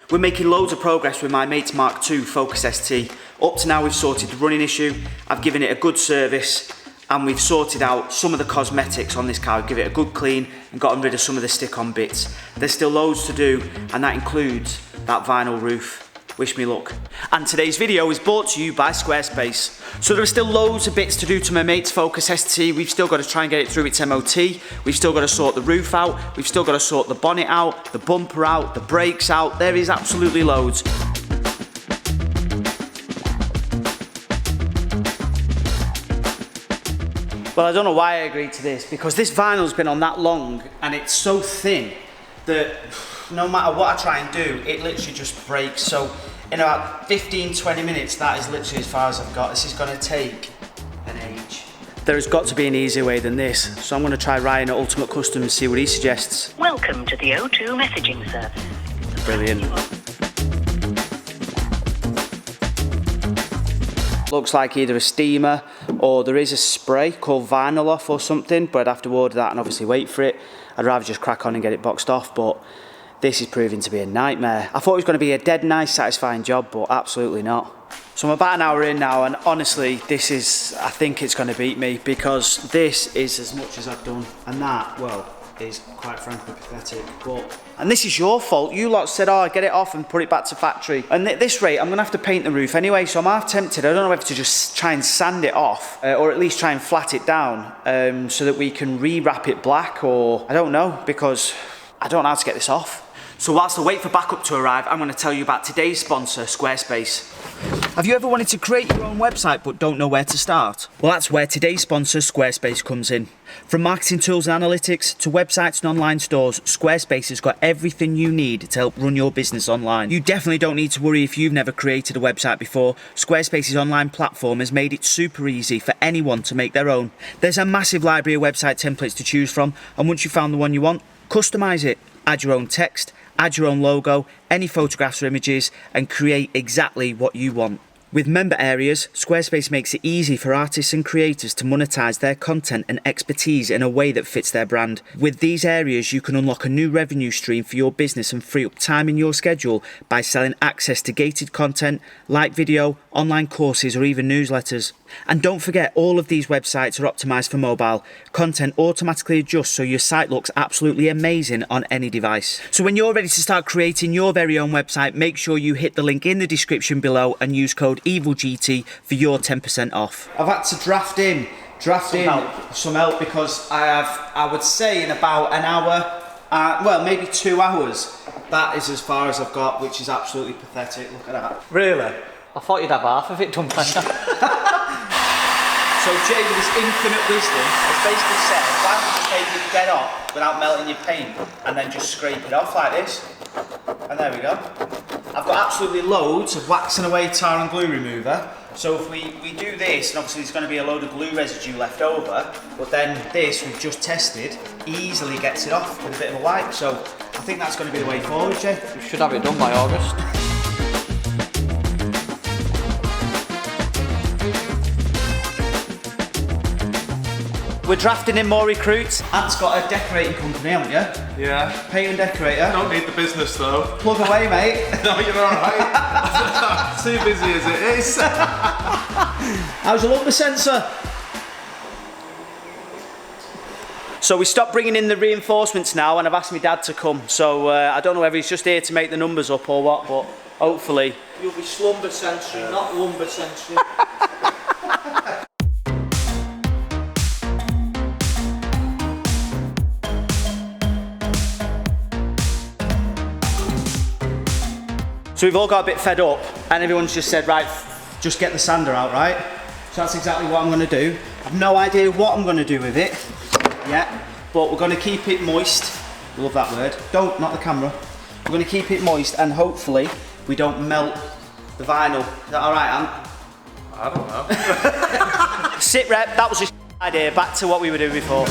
We're making loads of progress with my mate's MK2 Focus ST. Up to now we've sorted the running issue, I've given it a good service, and we've sorted out some of the cosmetics on this car. We've given it a good clean and gotten rid of some of the stick-on bits. There's still loads to do, and that includes that vinyl roof. Wish me luck. And today's video is brought to you by Squarespace. So there are still loads of bits to do to my mate's Focus ST. We've still got to try and get it through its MOT. We've still got to sort the roof out. We've still got to sort the bonnet out, the bumper out, the brakes out. There is absolutely loads. Well, I don't know why I agreed to this, because this vinyl's been on that long and it's so thin that no matter what I try and do, it literally just breaks. So in about 15-20 minutes, that is literally as far as I've got. This is going to take an age. There has got to be an easier way than this, so I'm going to try Ryan at Ultimate Custom and see what he suggests. Welcome to the O2 messaging service. Brilliant. Looks like either a steamer or there is a spray called Vinyl Off or something, but I'd have to order that and obviously wait for it. I'd rather just crack on and get it boxed off, but this is proving to be a nightmare. I thought it was going to be a dead nice, satisfying job, but absolutely not. So I'm about an hour in now, and honestly, this is, I think it's going to beat me, because this is as much as I've done, and that, well, is quite frankly pathetic. And this is your fault. You lot said, oh, get it off and put it back to factory. And at this rate, I'm going to have to paint the roof anyway, so I'm half tempted. I don't know whether to just try and sand it off, or at least try and flat it down, so that we can re-wrap it black, or I don't know, because I don't know how to get this off. So whilst I wait for backup to arrive, I'm going to tell you about today's sponsor, Squarespace. Have you ever wanted to create your own website but don't know where to start? Well, that's where today's sponsor, Squarespace, comes in. From marketing tools and analytics to websites and online stores, Squarespace has got everything you need to help run your business online. You definitely don't need to worry if you've never created a website before. Squarespace's online platform has made it super easy for anyone to make their own. There's a massive library of website templates to choose from, and once you've found the one you want, customize it. Add your own text, add your own logo, any photographs or images, and create exactly what you want. With member areas, Squarespace makes it easy for artists and creators to monetize their content and expertise in a way that fits their brand. With these areas, you can unlock a new revenue stream for your business and free up time in your schedule by selling access to gated content, like video, online courses, or even newsletters. And don't forget, all of these websites are optimized for mobile. Content automatically adjusts so your site looks absolutely amazing on any device. So when you're ready to start creating your very own website, make sure you hit the link in the description below and use code EvilGT for your 10% off. I've had to draft in some help because I would say in about an hour, well, maybe 2 hours, that is as far as I've got, which is absolutely pathetic. Look at that. Really? I thought you'd have half of it done by now. So Jay, with his infinite wisdom, has basically said, why don't you just take it dead off without melting your paint and then just scrape it off like this? And there we go. I've got absolutely loads of waxing away tar and glue remover. So if we do this, and obviously there's going to be a load of glue residue left over, but then this we've just tested easily gets it off with a bit of a wipe. So I think that's going to be the way forward, Jay. You should have it done by August. We're drafting in more recruits. Ant's got a decorating company, haven't you? Yeah. Paint and decorator. Don't need the business though. Plug away, mate. No, you're alright. Too busy as it is. How's your lumber sensor? So we stopped bringing in the reinforcements now, and I've asked my dad to come. So I don't know whether he's just here to make the numbers up or what, but hopefully. You'll be slumber sensory, not lumber sensory. So we've all got a bit fed up, and everyone's just said, right, just get the sander out, right? So that's exactly what I'm going to do. I've no idea what I'm going to do with it yet, but we're going to keep it moist. Love that word. Don't, not the camera. We're going to keep it moist, and hopefully we don't melt the vinyl. Is that all right, Ant? I don't know. Sit rep, that was a idea. Back to what we were doing before.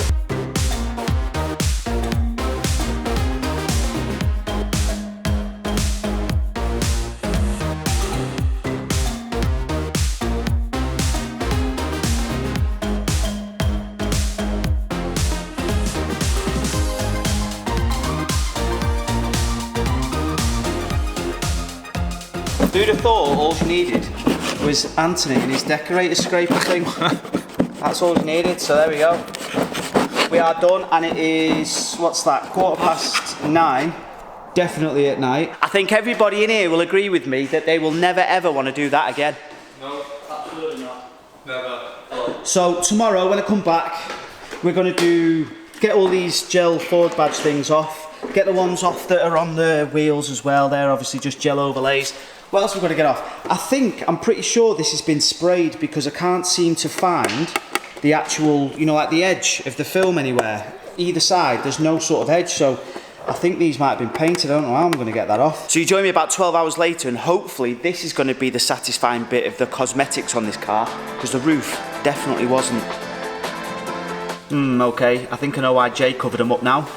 Who'd have thought all you needed was Anthony and his decorator scraper thing? That's all you needed, so there we go. We are done, and it is, what's that, 9:15. Definitely at night. I think everybody in here will agree with me that they will never ever want to do that again. No, absolutely not. Never. So tomorrow when I come back, we're going to get all these gel Ford badge things off, get the ones off that are on the wheels as well. They're obviously just gel overlays. What else have we got to get off? I'm pretty sure this has been sprayed because I can't seem to find the actual, you know, like the edge of the film anywhere. Either side, there's no sort of edge, so I think these might have been painted. I don't know how I'm going to get that off. So you join me about 12 hours later, and hopefully this is going to be the satisfying bit of the cosmetics on this car, because the roof definitely wasn't. Okay, I think I know why Jay covered them up now.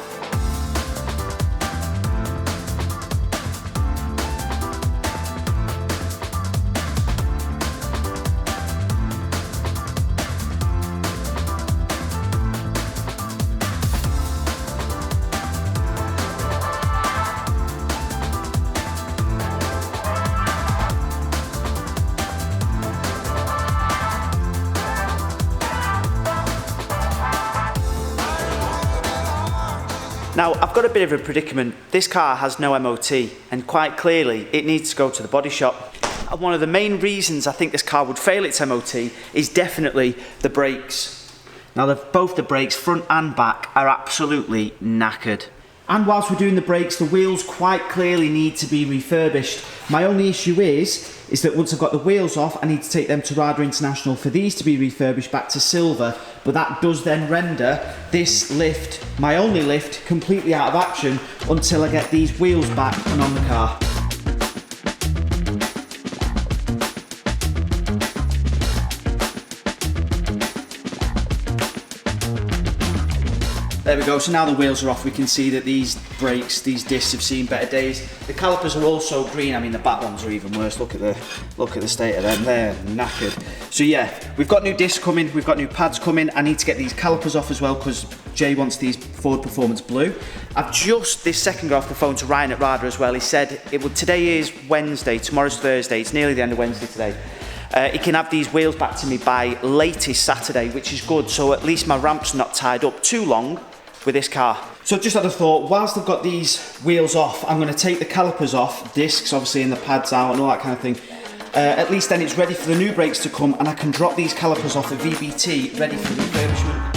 Now, I've got a bit of a predicament. This car has no MOT, and quite clearly, it needs to go to the body shop. And one of the main reasons I think this car would fail its MOT is definitely the brakes. Now, both the brakes, front and back, are absolutely knackered. And whilst we're doing the brakes, the wheels quite clearly need to be refurbished. My only issue is that once I've got the wheels off, I need to take them to RADA International for these to be refurbished back to silver, but that does then render this lift, my only lift, completely out of action until I get these wheels back and on the car. There we go, so now the wheels are off, we can see that these brakes, these discs have seen better days. The calipers are also green. I mean, the back ones are even worse. Look at the state of them, they're knackered. So yeah, we've got new discs coming, we've got new pads coming. I need to get these calipers off as well because Jay wants these Ford Performance Blue. I've just this second got off the phone to Ryan at RADA as well. He said, today is Wednesday, tomorrow's Thursday, it's nearly the end of Wednesday today. He can have these wheels back to me by latest Saturday, which is good, so at least my ramp's not tied up too long with this car. So just had a thought, whilst I've got these wheels off, I'm going to take the calipers off, discs obviously, and the pads out and all that kind of thing. At least then it's ready for the new brakes to come, and I can drop these calipers off at VBT ready for refurbishment.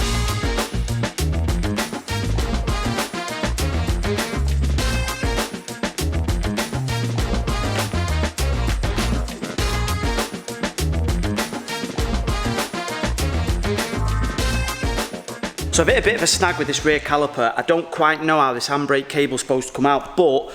So I've hit a bit of a snag with this rear caliper. I don't quite know how this handbrake cable's supposed to come out, but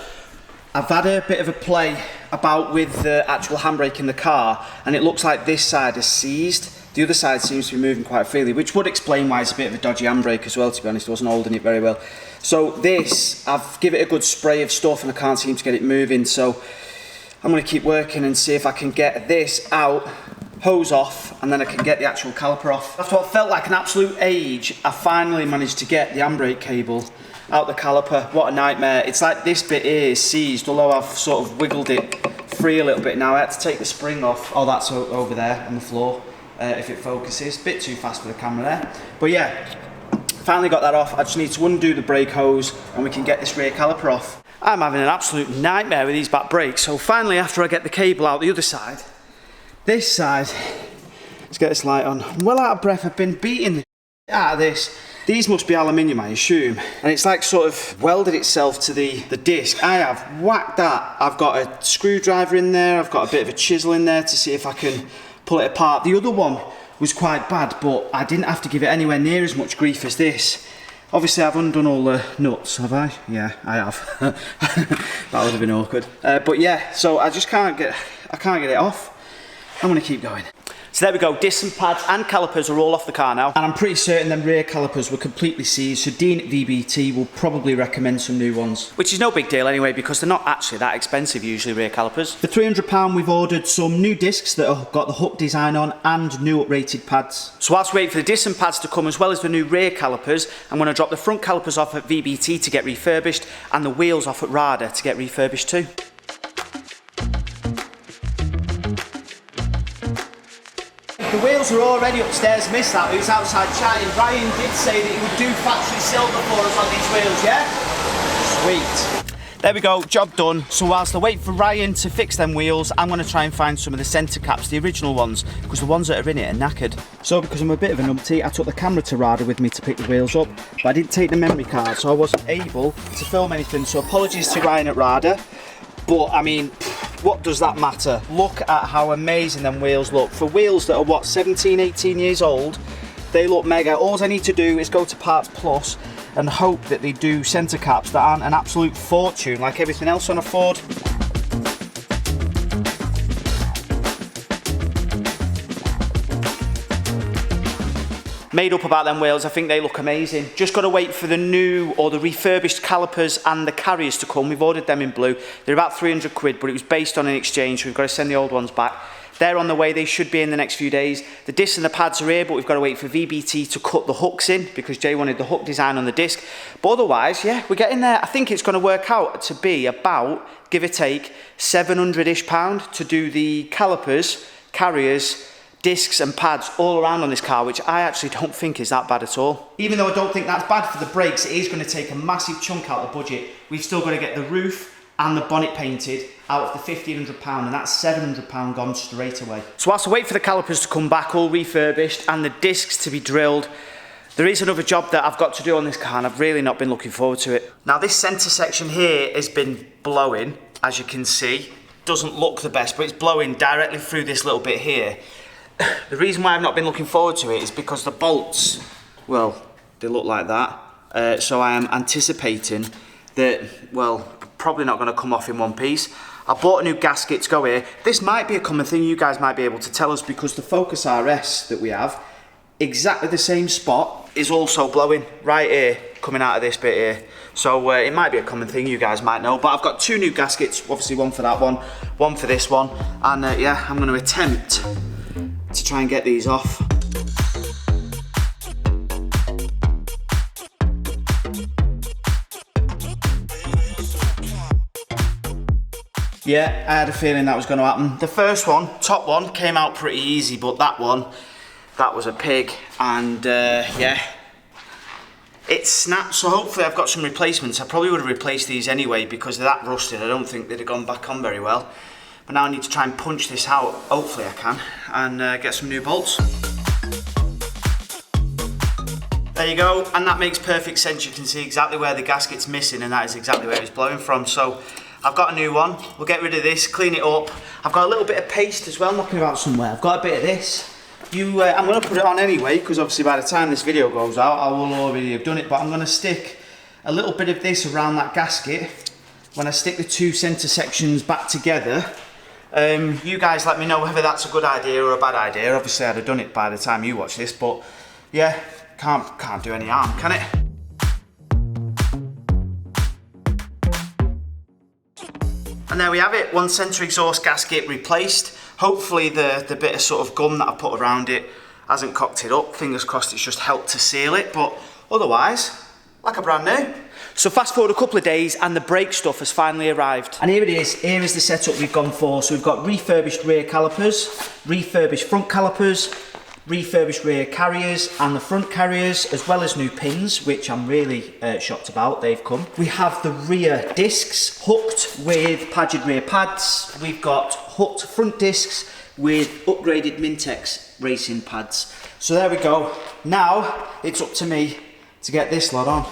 I've had a bit of a play about with the actual handbrake in the car, and it looks like this side is seized. The other side seems to be moving quite freely, which would explain why it's a bit of a dodgy handbrake as well, to be honest. I wasn't holding it very well. So this, I've given it a good spray of stuff and I can't seem to get it moving, so I'm going to keep working and see if I can get this out, hose off, and then I can get the actual caliper off. After what felt like an absolute age, I finally managed to get the handbrake cable out the caliper. What a nightmare. It's like this bit here is seized, although I've sort of wiggled it free a little bit now. I had to take the spring off. Oh, that's over there on the floor, if it focuses. Bit too fast for the camera there. But yeah, finally got that off. I just need to undo the brake hose and we can get this rear caliper off. I'm having an absolute nightmare with these back brakes. So finally, after I get the cable out the other side, this side, let's get this light on. I'm well out of breath. I've been beating the out of this. These must be aluminium, I assume. And it's like sort of welded itself to the disc. I have whacked that. I've got a screwdriver in there. I've got a bit of a chisel in there to see if I can pull it apart. The other one was quite bad, but I didn't have to give it anywhere near as much grief as this. Obviously, I've undone all the nuts, have I? Yeah, I have. That would have been awkward. But yeah, so I just can't get it off. I'm gonna keep going. So there we go, discs and pads and calipers are all off the car now. And I'm pretty certain them rear calipers were completely seized, so Dean at VBT will probably recommend some new ones. Which is no big deal anyway, because they're not actually that expensive usually, rear calipers. For £300 we've ordered some new discs that have got the hook design on and new uprated pads. So whilst we wait for the discs and pads to come as well as the new rear calipers, I'm going to drop the front calipers off at VBT to get refurbished and the wheels off at RADA to get refurbished too. The wheels are already upstairs, missed that, who's outside chatting. Ryan did say that he would do factory silver for us on these wheels, yeah? Sweet. There we go, job done. So whilst I wait for Ryan to fix them wheels, I'm going to try and find some of the centre caps, the original ones, because the ones that are in it are knackered. So because I'm a bit of a numpty, I took the camera to RADA with me to pick the wheels up, but I didn't take the memory card, so I wasn't able to film anything. So apologies to Ryan at RADA, but I mean, what does that matter? Look at how amazing them wheels look. For wheels that are, what, 17, 18 years old, they look mega. All I need to do is go to Parts Plus and hope that they do centre caps that aren't an absolute fortune like everything else on a Ford. Made up about them wheels, I think they look amazing. Just got to wait for the new or the refurbished calipers and the carriers to come. We've ordered them in blue. They're about 300 quid, but it was based on an exchange, so we've got to send the old ones back. They're on the way, they should be in the next few days. The discs and the pads are here, but we've got to wait for VBT to cut the hooks in because Jay wanted the hook design on the disc. But otherwise, yeah, we're getting there. I think it's going to work out to be about, give or take, £700-ish to do the calipers, carriers, discs and pads all around on this car, which I actually don't think is that bad at all. Even though I don't think that's bad for the brakes, it is going to take a massive chunk out of the budget. We've still got to get the roof and the bonnet painted out of the £1,500, and that's £700 gone straight away. So whilst I wait for the calipers to come back all refurbished and the discs to be drilled, there is another job that I've got to do on this car, and I've really not been looking forward to it. Now this centre section here has been blowing, as you can see. Doesn't look the best, but it's blowing directly through this little bit here. The reason why I've not been looking forward to it is because the bolts, well, they look like that. So I am anticipating that, well, probably not going to come off in one piece. I bought a new gasket to go here. This might be a common thing, you guys might be able to tell us, because the Focus RS that we have, exactly the same spot, is also blowing right here, coming out of this bit here. So it might be a common thing, you guys might know. But I've got two new gaskets, obviously one for that one for this one. And yeah, I'm going to attempt to try and get these off. Yeah, I had a feeling that was going to happen. The first one, top one, came out pretty easy, but that one, that was a pig. And yeah, it snapped, so hopefully I've got some replacements. I probably would have replaced these anyway because they're that rusted. I don't think they'd have gone back on very well. But now I need to try and punch this out, hopefully I can, and get some new bolts. There you go, and that makes perfect sense. You can see exactly where the gasket's missing, and that is exactly where it's blowing from. So I've got a new one. We'll get rid of this, clean it up. I've got a little bit of paste as well knocking about somewhere. I've got a bit of this. I'm going to put it on anyway, because obviously by the time this video goes out, I will already have done it, but I'm going to stick a little bit of this around that gasket when I stick the two centre sections back together. You guys let me know whether that's a good idea or a bad idea. Obviously I'd have done it by the time you watch this, but yeah, can't do any harm, can it? And there we have it, one centre exhaust gasket replaced. Hopefully the bit of sort of gum that I put around it hasn't cocked it up. Fingers crossed it's just helped to seal it, but otherwise, like a brand new. So fast forward a couple of days and the brake stuff has finally arrived. And here it is, here is the setup we've gone for. So we've got refurbished rear calipers, refurbished front calipers, refurbished rear carriers and the front carriers, as well as new pins, which I'm really shocked about, they've come. We have the rear discs hooked with padded rear pads. We've got hooked front discs with upgraded Mintex racing pads. So there we go. Now it's up to me to get this lot on.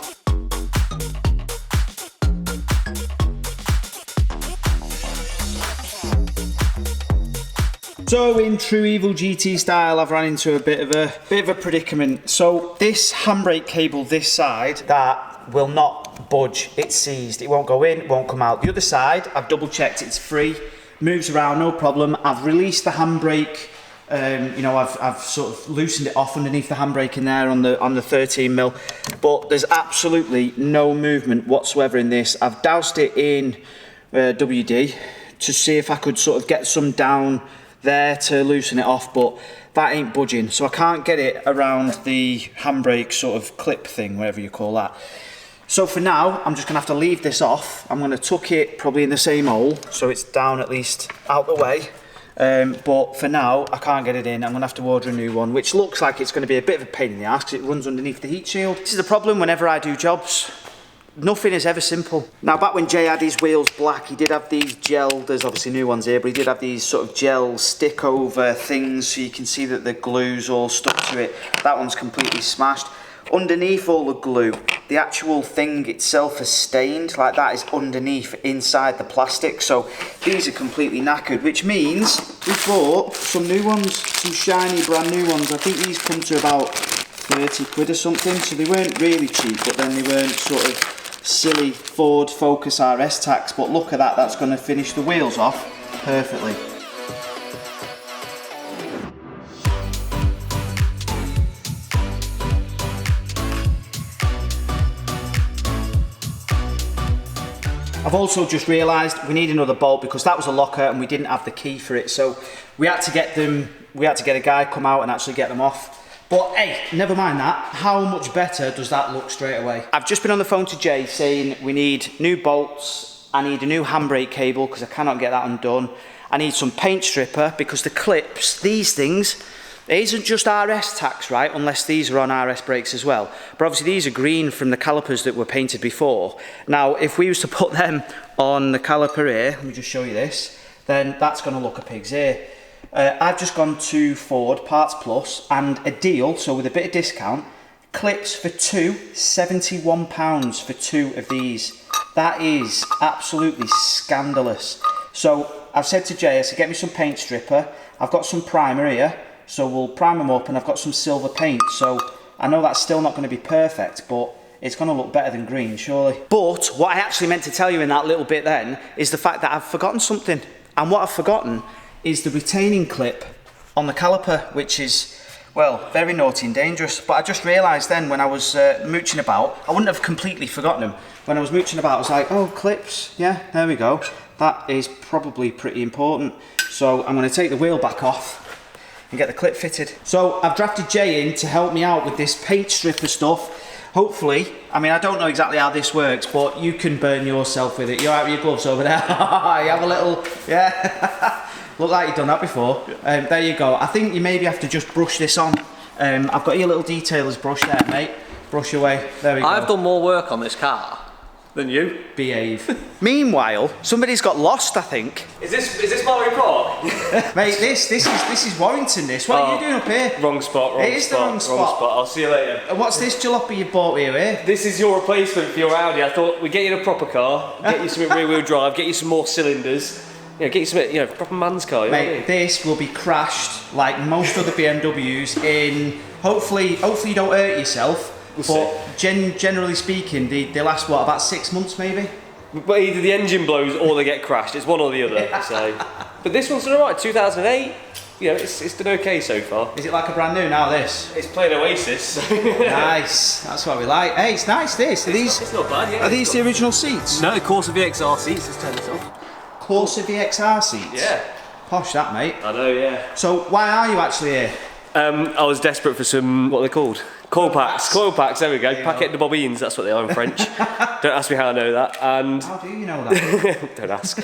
So in true Evil GT style, I've run into a bit of a predicament. So this handbrake cable this side, that will not budge. It's seized. It won't go in, it won't come out. The other side, I've double checked, it's free, moves around, no problem. I've released the handbrake. You know, I've sort of loosened it off underneath the handbrake in there on the 13mm, but there's absolutely no movement whatsoever in this. I've doused it in WD to see if I could sort of get some down there to loosen it off, but that ain't budging, so I can't get it around the handbrake sort of clip thing, whatever you call that. So for now, I'm just gonna have to leave this off. I'm gonna tuck it probably in the same hole, so it's down at least out the way, But for now, I can't get it in. I'm going to have to order a new one, which looks like it's going to be a bit of a pain in the arse because it runs underneath the heat shield. This is the problem whenever I do jobs. Nothing is ever simple. Now, back when Jay had his wheels black, he did have these gel, there's obviously new ones here, but he did have these sort of gel stick over things so you can see that the glue's all stuck to it. That one's completely smashed. Underneath all the glue, the actual thing itself is stained, like that is underneath inside the plastic. So these are completely knackered, which means we bought some new ones, some shiny brand new ones. I think these come to about 30 quid or something, so they weren't really cheap, but then they weren't sort of silly Ford Focus RS tax. But look at that, that's going to finish the wheels off perfectly. I've also just realised we need another bolt because that was a locker and we didn't have the key for it, so we had to get them. We had to get a guy come out and actually get them off. But hey, never mind that. How much better does that look straight away? I've just been on the phone to Jay saying we need new bolts. I need a new handbrake cable because I cannot get that undone. I need some paint stripper because the clips, these things, it isn't just RS tax, right? Unless these are on RS brakes as well. But obviously these are green from the calipers that were painted before. Now, if we was to put them on the caliper here, let me just show you this, then that's going to look a pig's ear. I've just gone to Ford Parts Plus and a deal, so with a bit of discount, clips for two, £71 for two of these. That is absolutely scandalous. So I've said to Jay, I said, get me some paint stripper. I've got some primer here. So we'll prime them up and I've got some silver paint. So I know that's still not going to be perfect, but it's going to look better than green, surely. But what I actually meant to tell you in that little bit then is the fact that I've forgotten something. And what I've forgotten is the retaining clip on the caliper, which is, well, very naughty and dangerous. But I just realised then when I was mooching about, I wouldn't have completely forgotten them. When I was mooching about, I was like, oh, clips, yeah, there we go. That is probably pretty important. So I'm going to take the wheel back off and get the clip fitted. So I've drafted Jay in to help me out with this paint stripper stuff. Hopefully, I mean, I don't know exactly how this works, but you can burn yourself with it. You're out with your gloves over there. You have a little, yeah. Look like you've done that before. There you go. I think you maybe have to just brush this on. I've got your little detailer's brush there, mate. Brush away. There we go. I've done more work on this car than you. Behave. Meanwhile, somebody's got lost, I think. Is this my report? Mate, this is Warrington, this. What are you doing up here? Wrong spot, It is the wrong spot. I'll see you later. And what's this jalopy you bought here, eh? This is your replacement for your Audi. I thought we'd get you in a proper car, get you some rear wheel drive, get you some more cylinders. Get you some, proper man's car. You know what I mean? This will be crashed like most other BMWs in, hopefully you don't hurt yourself. But generally speaking, they last, what, about 6 months maybe? But either the engine blows or they get crashed. It's one or the other. So. But this one's done alright, 2008. It's done okay so far. Is it like a brand new now, this? It's playing Oasis. Nice, that's what we like. Hey, it's nice this. It's not bad, yeah. Are these the original seats? No, Corsa VXR seats. Let's turn this off. Corsa VXR seats? Yeah. Posh that, mate. I know, yeah. So why are you actually here? I was desperate for some, what are they called? Coil packs, there we go. Paquet de bobines, that's what they are in French. Don't ask me how I know that. And how do you know that? don't ask.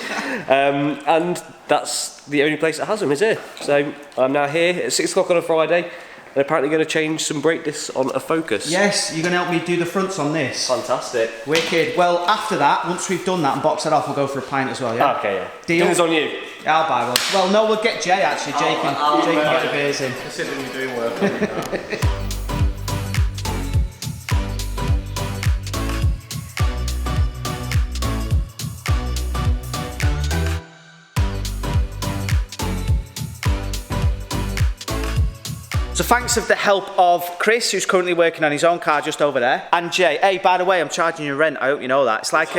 And that's the only place that has them, is here. So I'm now here at 6 o'clock on a Friday. And apparently going to change some brake discs on a Focus. Yes, you're going to help me do the fronts on this. Fantastic. Wicked. Well, after that, once we've done that and boxed it off, we'll go for a pint as well, yeah? Okay, yeah. Deal? Dinner's on you. I'll buy one. Well, no, we'll get Jay actually. Jay can get the beers in. Considering you're doing work on your car. So thanks of the help of Chris, who's currently working on his own car just over there, and Jay. Hey, by the way, I'm charging you rent. I hope you know that. It's like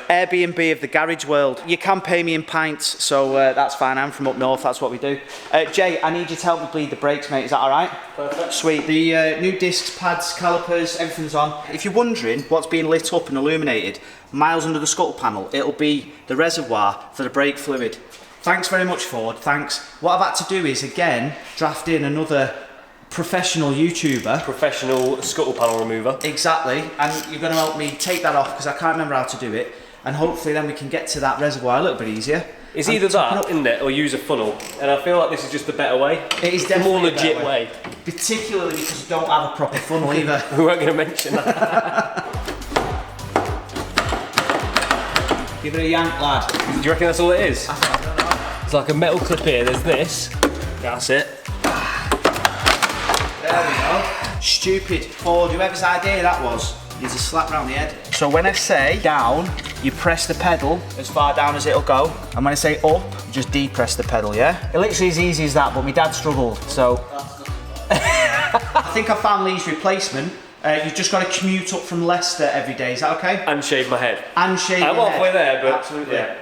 Airbnb of the garage world. You can pay me in pints, so that's fine. I'm from up north. That's what we do. Jay, I need you to help me bleed the brakes, mate. Is that all right? Perfect. Sweet. The new discs, pads, calipers, everything's on. If you're wondering what's being lit up and illuminated, miles under the scuttle panel, it'll be the reservoir for the brake fluid. Thanks very much, Ford, thanks. What I've had to do is, again, draft in another professional YouTuber. Professional scuttle panel remover. Exactly, and you're going to help me take that off because I can't remember how to do it, and hopefully then we can get to that reservoir a little bit easier. It's either that, isn't it, or use a funnel. And I feel like this is just the better way. It is the definitely more a better legit way. Particularly because you don't have a proper funnel either. We weren't going to mention that. Give it a yank, lad. Do you reckon that's all it is? I don't know. It's like a metal clip here, there's this. That's it. There we go. Stupid Ford, whoever's idea that was, needs a slap round the head. So when I say down, you press the pedal as far down as it'll go. And when I say up, you just depress the pedal, yeah? It literally is easy as that, but my dad struggled, so. I think I found Lee's replacement. You've just got to commute up from Leicester every day, is that okay? And shave my head. And shave your I'm head. halfway there, but absolutely. Yeah.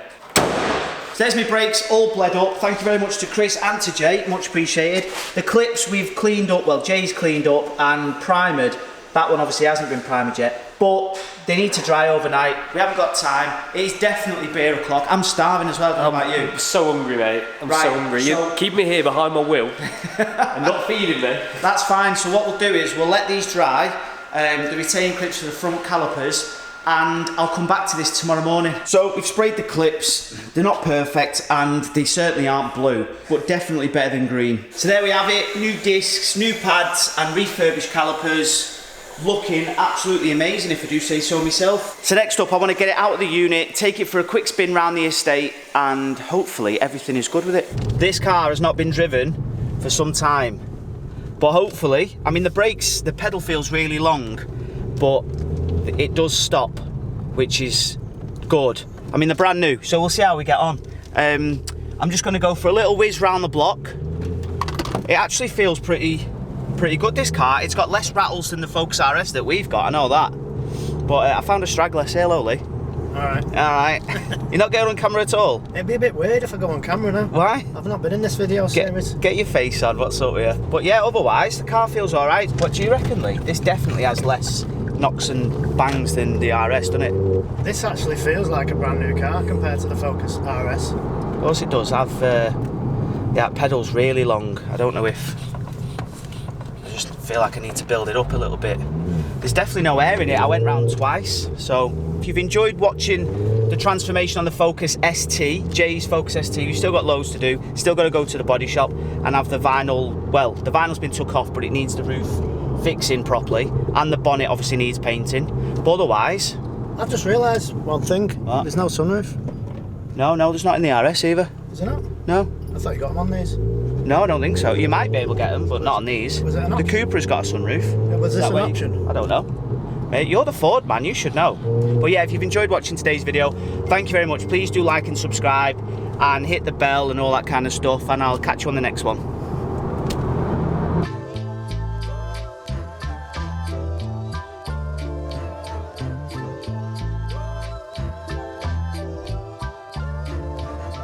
So there's my brakes, all bled up. Thank you very much to Chris and to Jay, much appreciated. The clips we've cleaned up, well, Jay's cleaned up and primered. That one obviously hasn't been primered yet, but they need to dry overnight. We haven't got time. It is definitely beer o'clock. I'm starving as well, how about you? I'm so hungry, mate. I'm Right, so hungry. so- You keep me here behind my wheel and not feeding me. That's fine, so what we'll do is we'll let these dry, the retaining clips for the front calipers, and I'll come back to this tomorrow morning. So we've sprayed the clips, they're not perfect and they certainly aren't blue, but definitely better than green. So there we have it, new discs, new pads and refurbished calipers. Looking absolutely amazing if I do say so myself. So next up I want to get it out of the unit, take it for a quick spin round the estate and hopefully everything is good with it. This car has not been driven for some time, but hopefully, I mean the brakes, the pedal feels really long, but it does stop, which is good. I mean they're brand new, so we'll see how we get on. I'm just going to go for a little whiz round the block. It actually feels pretty good, this car. It's got less rattles than the Focus RS that we've got, I know that. But I found a straggler. Say hello, Lee. Alright. Alright. You're not going on camera at all? It'd be a bit weird if I go on camera now. Why? I've not been in this video series. Get your face on, what's up here? But yeah, otherwise, the car feels alright. What do you reckon, Lee? This definitely has less knocks and bangs than the RS, doesn't it? This actually feels like a brand new car compared to the Focus RS. Of course it does have, yeah, pedals really long. I don't know if... I just feel like I need to build it up a little bit. There's definitely no air in it. I went round twice. So if you've enjoyed watching the transformation on the Focus ST, Jay's Focus ST, we've still got loads to do. Still got to go to the body shop and have the vinyl, well, the vinyl's been took off, but it needs the roof fixing properly. And the bonnet obviously needs painting. But otherwise... I've just realised one thing. What? There's no sunroof. No, there's not in the RS either. Is there not? No. I thought you got them on these. No, I don't think so. You might be able to get them, but not on these. Was it an The option? Cooper's got a sunroof. Yeah, was this That an way- option? I don't know. Mate, you're the Ford man, you should know. But yeah, if you've enjoyed watching today's video, thank you very much. Please do like and subscribe and hit the bell and all that kind of stuff, and I'll catch you on the next one.